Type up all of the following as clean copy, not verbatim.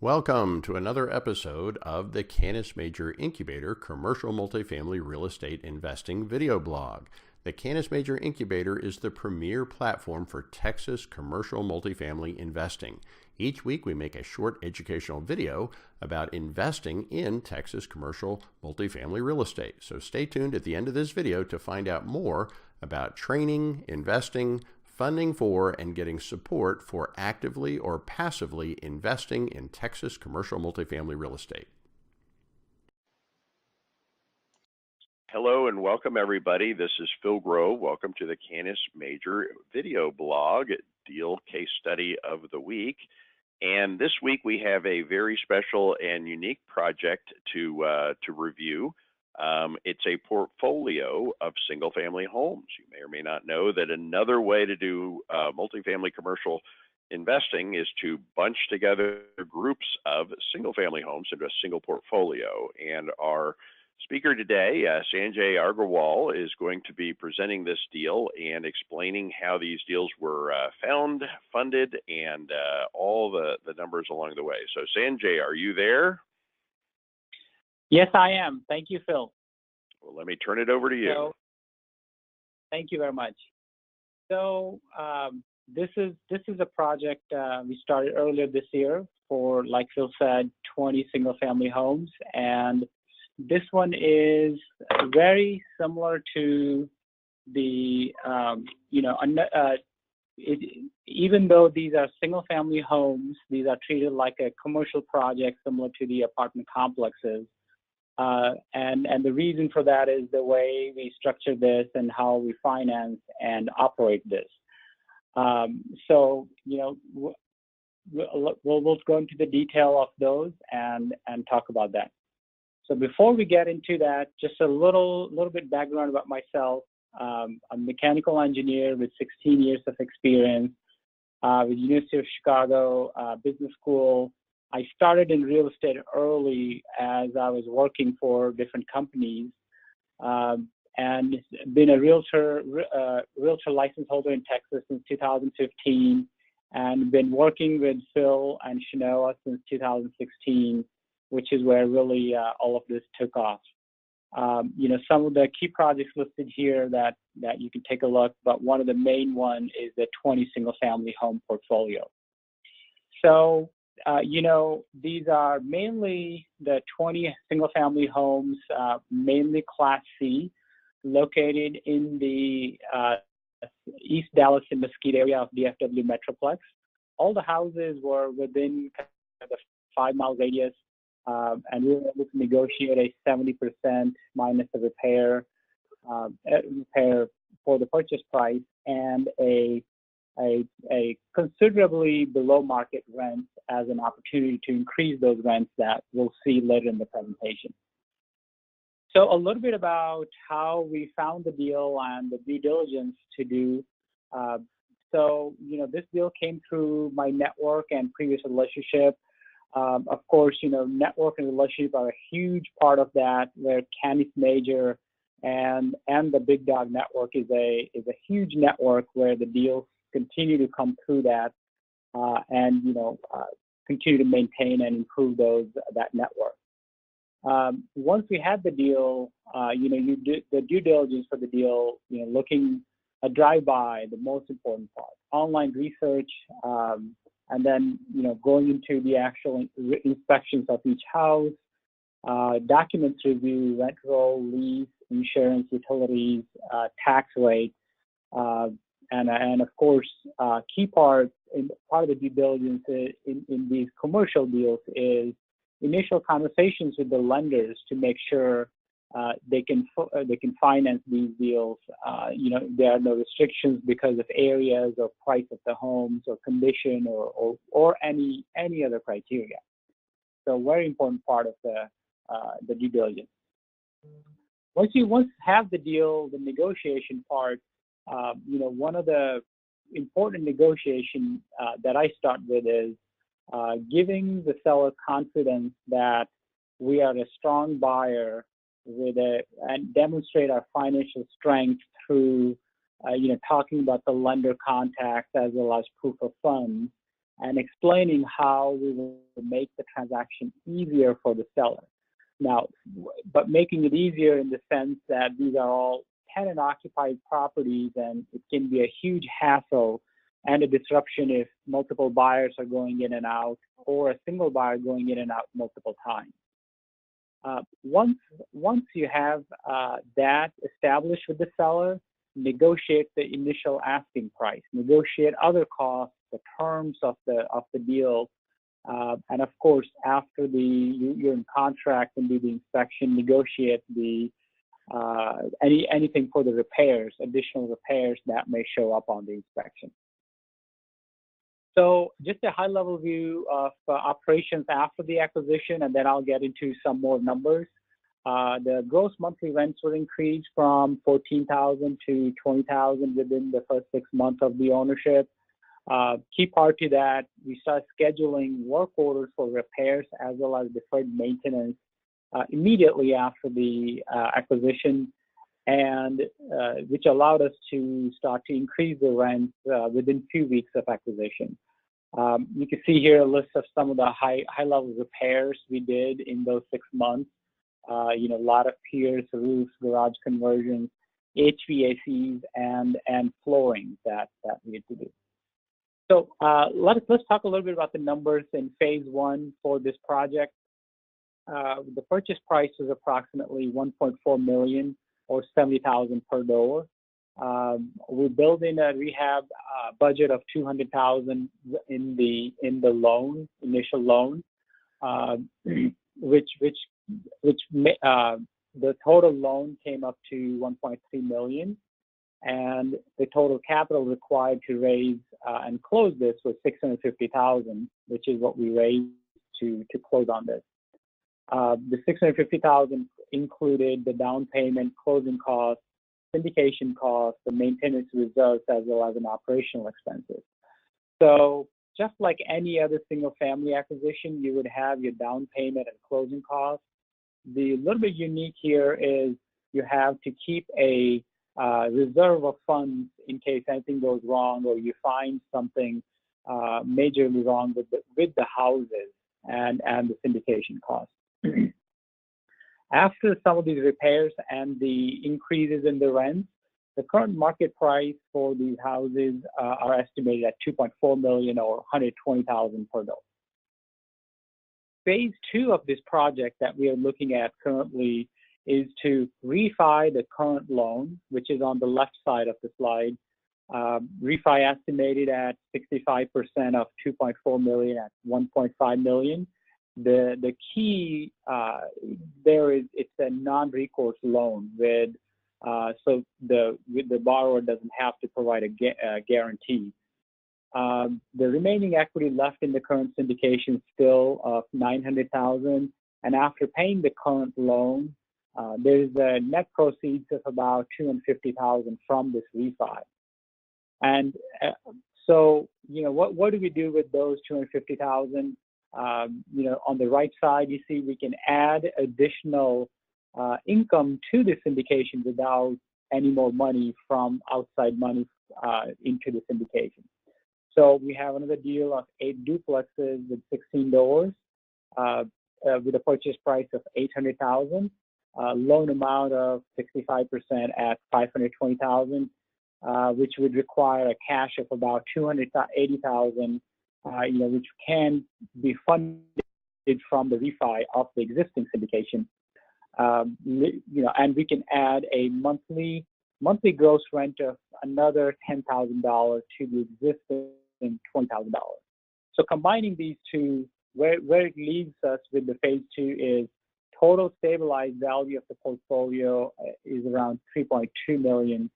Welcome to another episode of the Canis Major Incubator Commercial Multifamily Real Estate Investing video blog. The Canis Major Incubator is the premier platform for Texas commercial multifamily investing. Each week we make a short educational video about investing in Texas commercial multifamily real estate. So stay tuned at the end of this video to find out more about training, investing, funding for, and getting support for actively or passively investing in Texas commercial multifamily real estate. Hello and welcome everybody. This is Phil Grove. Welcome to the Canis Major video blog, deal case study of the week. And this week we have a very special and unique project to review. It's a portfolio of single-family homes. You may or may not know that another way to do multifamily commercial investing is to bunch together groups of single-family homes into a single portfolio. And our speaker today, Sanjay Agarwal, is going to be presenting this deal and explaining how these deals were found, funded, and all the numbers along the way. So Sanjay, are you there? Yes, I am. Thank you, Phil. Well, let me turn it over to you. So, thank you very much. So this is a project we started earlier this year for, like Phil said, 20 single-family homes, and this one is very similar to the even though these are single-family homes, these are treated like a commercial project similar to the apartment complexes. And the reason for that is the way we structure this and how we finance and operate this. So, we'll go into the detail of those and talk about that. So before we get into that, just a little bit background about myself. I'm a mechanical engineer with 16 years of experience with University of Chicago Business School. I started in real estate early as I was working for different companies, and been a realtor license holder in Texas since 2015, and been working with Phil and Shanoa since 2016, which is where really all of this took off. Some of the key projects listed here that you can take a look, but one of the main one is the 20 single-family home portfolio. So, these are mainly the 20 single-family homes, mainly Class C, located in the East Dallas and Mesquite area of DFW Metroplex. All the houses were within the 5-mile radius, and we were able to negotiate a 70% minus the repair for the purchase price, and a considerably below market rent as an opportunity to increase those rents that we'll see later in the presentation. So a little bit about how we found the deal and the due diligence to do. This deal came through my network and previous relationship. Of course, network and relationship are a huge part of that, where Canis Major and the Big Dog Network is a huge network where the deals continue to come through that, and continue to maintain and improve that network. Once we had the deal, you did the due diligence for the deal, looking a drive-by, the most important part, online research, and then going into the actual inspections of each house, documents review, rent roll, lease, insurance, utilities, tax rate. And of course, key part of the due diligence in these commercial deals is initial conversations with the lenders to make sure they can finance these deals. There are no restrictions because of areas or price of the homes or condition or any other criteria. So very important part of the due diligence. Once you have the deal, the negotiation part. One of the important negotiation that I start with is giving the seller confidence that we are a strong buyer and demonstrate our financial strength through talking about the lender contacts as well as proof of funds, and explaining how we will make the transaction easier for the seller. Now, but making it easier in the sense that these are all tenant-occupied properties, and it can be a huge hassle and a disruption if multiple buyers are going in and out, or a single buyer going in and out multiple times. Once you have that established with the seller, negotiate the initial asking price, negotiate other costs, the terms of the deal, and of course, after you're in contract and do the inspection, negotiate the anything for the repairs, additional repairs that may show up on the inspection. So just a high-level view of operations after the acquisition, and then I'll get into some more numbers. The gross monthly rents were increased from $14,000 to $20,000 within the first 6 months of the ownership. Key part to that, we start scheduling work orders for repairs as well as deferred maintenance immediately after the acquisition, and which allowed us to start to increase the rent within 2 weeks of acquisition. You can see here a list of some of the high-level repairs we did in those 6 months. A lot of piers, roofs, garage conversions, HVACs, and flooring that we had to do. So let's talk a little bit about the numbers in phase 1 for this project. The purchase price is approximately $1.4 million or $70,000 per door. We're building a rehab budget of $200,000 in the initial loan, which the total loan came up to $1.3 million, and the total capital required to raise and close this was $650,000, which is what we raised to close on this. The $650,000 included the down payment, closing costs, syndication costs, the maintenance reserves, as well as an operational expenses. So just like any other single-family acquisition, you would have your down payment and closing costs. The little bit unique here is you have to keep a reserve of funds in case anything goes wrong or you find something majorly wrong with the houses and the syndication costs. After some of these repairs and the increases in the rents, the current market price for these houses are estimated at $2.4 million or $120,000 per door. Phase 2 of this project that we are looking at currently is to refi the current loan, which is on the left side of the slide. Refi estimated at 65% of $2.4 million at $1.5 million. The key there is it's a non-recourse loan with so the borrower doesn't have to provide a guarantee. The remaining equity left in the current syndication still of $900,000, and after paying the current loan, there's a net proceeds of about $250,000 from this refi. And so, what do we do with those $250,000? On the right side, you see we can add additional income to the syndication without any more money from outside money into the syndication. So we have another deal of 8 duplexes with 16 doors with a purchase price of $800,000, loan amount of 65% at $520,000, which would require a cash of about $280,000. Which can be funded from the refi of the existing syndication. And we can add a monthly gross rent of another $10,000 to the existing $20,000. So combining these two, where it leaves us with the phase 2 is total stabilized value of the portfolio is around $3.2 million,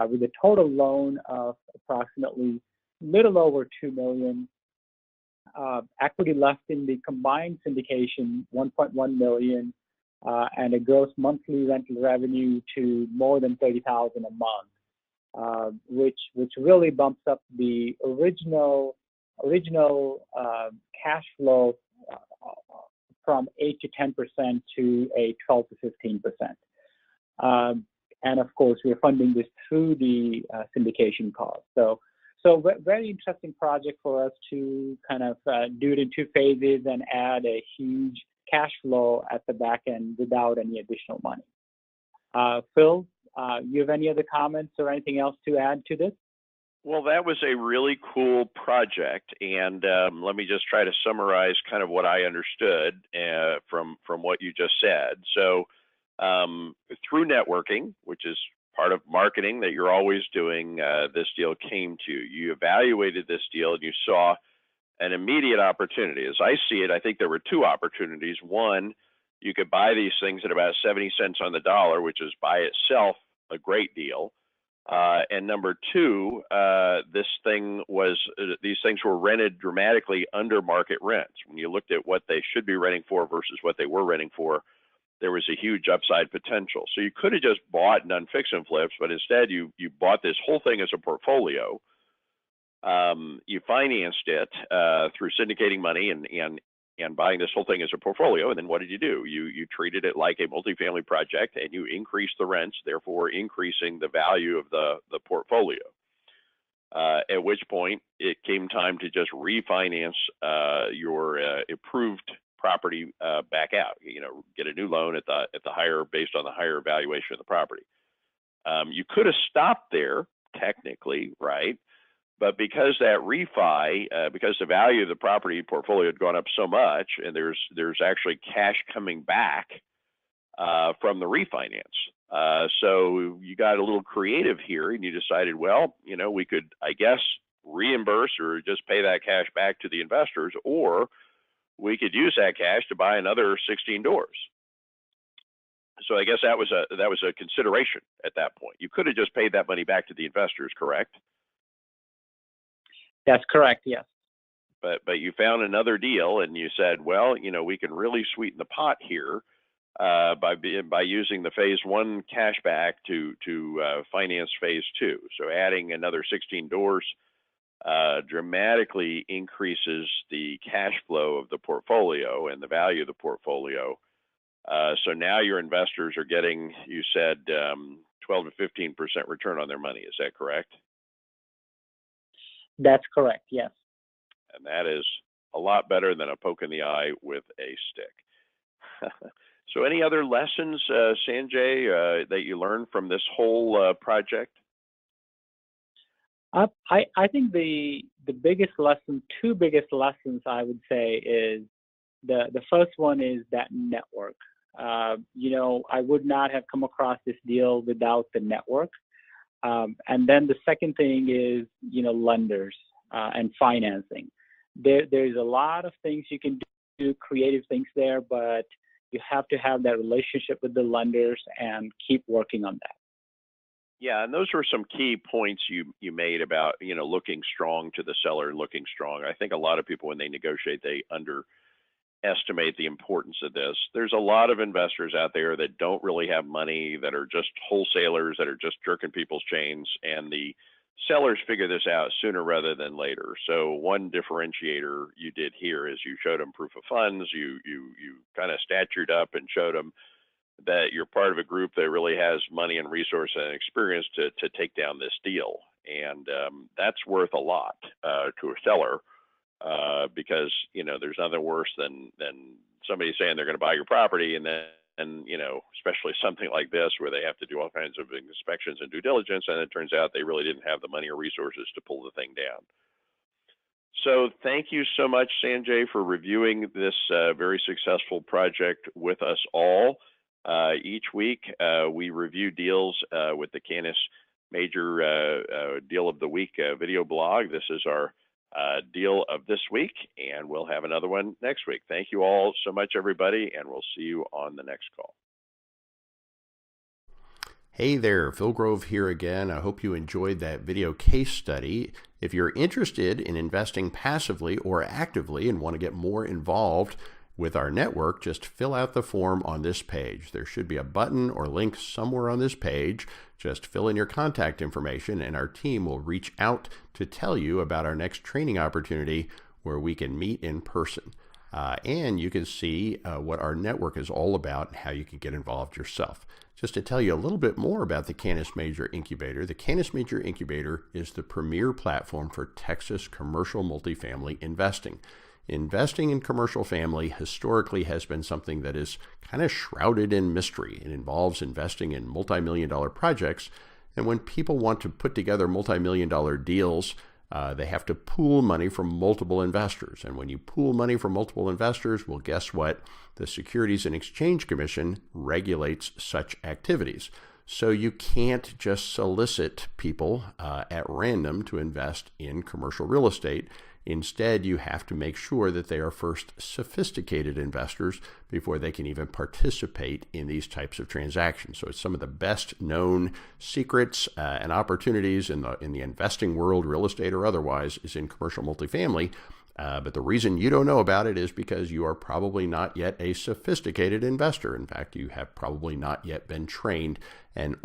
with a total loan of approximately little over $2 million. Equity left in the combined syndication, $1.1 million, and a gross monthly rental revenue to more than $30,000 a month, which really bumps up the original cash flow from 8 to 10% to a 12 to 15%. And of course, we're funding this through the syndication cost. So So very interesting project for us to kind of do it in two phases and add a huge cash flow at the back end without any additional money. Phil, you have any other comments or anything else to add to this? Well, that was a really cool project, and let me just try to summarize kind of what I understood from what you just said. So through networking, which is part of marketing that you're always doing, this deal came to you. You evaluated this deal and you saw an immediate opportunity. As I see it, I think there were two opportunities. One, you could buy these things at about 70 cents on the dollar, which is by itself a great deal. And number two, these things were rented dramatically under market rents. When you looked at what they should be renting for versus what they were renting for, there was a huge upside potential. So you could have just bought and done fix and flips, but instead you bought this whole thing as a portfolio. You financed it through syndicating money and buying this whole thing as a portfolio. And then what did you do? You treated it like a multifamily project, and you increased the rents, therefore increasing the value of the portfolio. At which point it came time to just refinance your approved property back out. Get a new loan at the higher, based on the higher valuation of the property. You could have stopped there technically, right? But because that refi, because the value of the property portfolio had gone up so much, and there's actually cash coming back from the refinance. So you got a little creative here, and you decided, well, we could, I guess, reimburse or just pay that cash back to the investors, or we could use that cash to buy another 16 doors. So I guess that was a consideration at that point. You could have just paid that money back to the investors, correct? That's correct, yes. But you found another deal, and you said, well, we can really sweeten the pot here by using the phase one cash back to finance phase two. So adding another 16 doors dramatically increases the cash flow of the portfolio and the value of the portfolio. So now your investors are getting, you said, 12 to 15% return on their money. Is that correct? That's correct, yes. And that is a lot better than a poke in the eye with a stick. So any other lessons, Sanjay, that you learned from this whole project? I think the biggest lesson, two biggest lessons I would say is the first one is that network. I would not have come across this deal without the network. And then the second thing is, lenders and financing. There's a lot of things you can do, creative things there, but you have to have that relationship with the lenders and keep working on that. Yeah, and those were some key points you made about, looking strong to the seller and looking strong. I think a lot of people, when they negotiate, they underestimate the importance of this. There's a lot of investors out there that don't really have money, that are just wholesalers, that are just jerking people's chains, and the sellers figure this out sooner rather than later. So one differentiator you did here is you showed them proof of funds. You kind of statured up and showed them that you're part of a group that really has money and resource and experience to take down this deal. And that's worth a lot to a seller. Because there's nothing worse than somebody saying they're going to buy your property, and then especially something like this where they have to do all kinds of inspections and due diligence, and it turns out they really didn't have the money or resources to pull the thing down. So thank you so much, Sanjay, for reviewing this very successful project with us all. Each week we review deals with the Canis Major Deal of the Week video blog. This is our deal of this week, and we'll have another one next week. Thank you all so much, everybody, and we'll see you on the next call. Hey there, Phil Grove here again. I hope you enjoyed that video case study. If you're interested in investing passively or actively and want to get more involved with our network, just fill out the form on this page. There should be a button or link somewhere on this page. Just fill in your contact information, and our team will reach out to tell you about our next training opportunity where we can meet in person. and you can see what our network is all about and how you can get involved yourself. Just to tell you a little bit more about the Canis Major Incubator, the Canis Major Incubator is the premier platform for Texas commercial multifamily investing. Investing in commercial family historically has been something that is kind of shrouded in mystery. It involves investing in multi-million-dollar projects, and when people want to put together multi-million-dollar deals, they have to pool money from multiple investors. And when you pool money from multiple investors, well, guess what? The Securities and Exchange Commission regulates such activities. So you can't just solicit people at random to invest in commercial real estate. Instead, you have to make sure that they are first sophisticated investors before they can even participate in these types of transactions. So it's some of the best known secrets and opportunities in the investing world, real estate or otherwise, is in commercial multifamily. But the reason you don't know about it is because you are probably not yet a sophisticated investor. In fact, you have probably not yet been trained and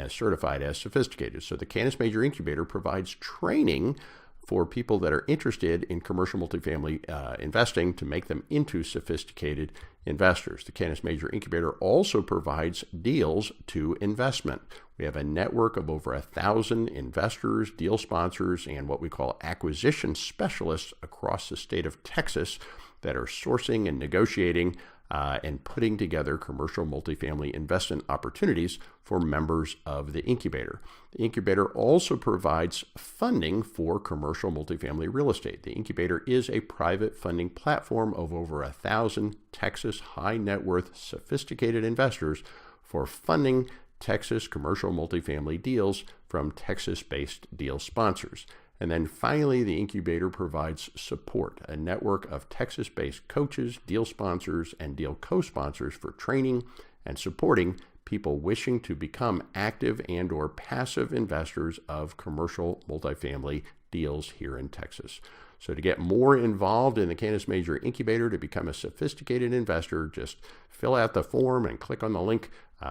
certified as sophisticated. So the Canis Major Incubator provides training for people that are interested in commercial multifamily investing to make them into sophisticated investors. The Canis Major Incubator also provides deals to investment. We have a network of over 1,000 investors, deal sponsors, and what we call acquisition specialists across the state of Texas that are sourcing and negotiating and putting together commercial multifamily investment opportunities for members of the incubator. The incubator also provides funding for commercial multifamily real estate. The incubator is a private funding platform of over 1,000 Texas high net worth sophisticated investors for funding Texas commercial multifamily deals from Texas-based deal sponsors. And then finally, the incubator provides support, a network of Texas-based coaches, deal sponsors, and deal co-sponsors for training and supporting people wishing to become active and or passive investors of commercial multifamily deals here in Texas. So to get more involved in the Canis Major Incubator, to become a sophisticated investor, just fill out the form and click on the link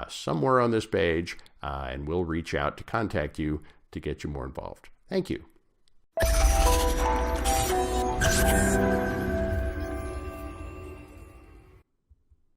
somewhere on this page, and we'll reach out to contact you to get you more involved. Thank you.